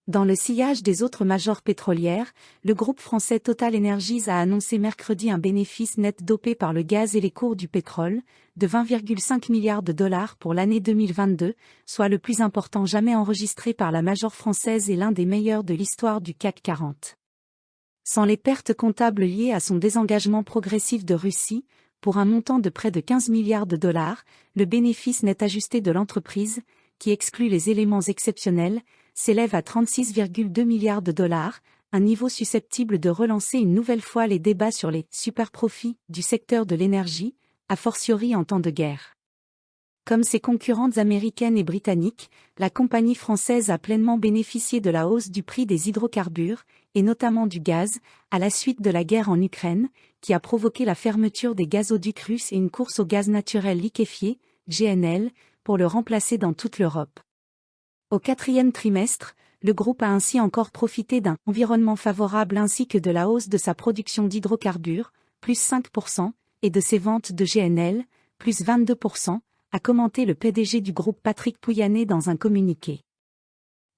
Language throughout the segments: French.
Dans le sillage des autres majors pétrolières, le groupe français Total Energies a annoncé mercredi un bénéfice net dopé par le gaz et les cours du pétrole, de 20,5 milliards de dollars pour l'année 2022, soit le plus important jamais enregistré par la major française et l'un des meilleurs de l'histoire du CAC 40. Sans les pertes comptables liées à son désengagement progressif de Russie, pour un montant de près de 15 milliards de dollars, le bénéfice net ajusté de l'entreprise, qui exclut les éléments exceptionnels, s'élève à 36,2 milliards de dollars, un niveau susceptible de relancer une nouvelle fois les débats sur les super-profits du secteur de l'énergie, a fortiori en temps de guerre. Comme ses concurrentes américaines et britanniques, la compagnie française a pleinement bénéficié de la hausse du prix des hydrocarbures, et notamment du gaz, à la suite de la guerre en Ukraine, qui a provoqué la fermeture des gazoducs russes et une course au gaz naturel liquéfié, GNL, pour le remplacer dans toute l'Europe. Au quatrième trimestre, le groupe a ainsi encore profité d'un environnement favorable ainsi que de la hausse de sa production d'hydrocarbures, plus 5%, et de ses ventes de GNL, plus 22%, a commenté le PDG du groupe Patrick Pouyanné dans un communiqué.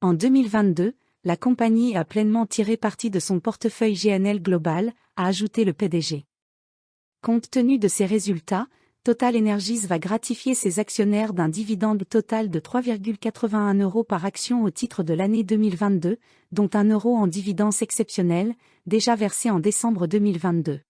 En 2022, la compagnie a pleinement tiré parti de son portefeuille GNL global, a ajouté le PDG. Compte tenu de ces résultats, Total Energies va gratifier ses actionnaires d'un dividende total de 3,81 € par action au titre de l'année 2022, dont 1 € en dividende exceptionnel, déjà versé en décembre 2022.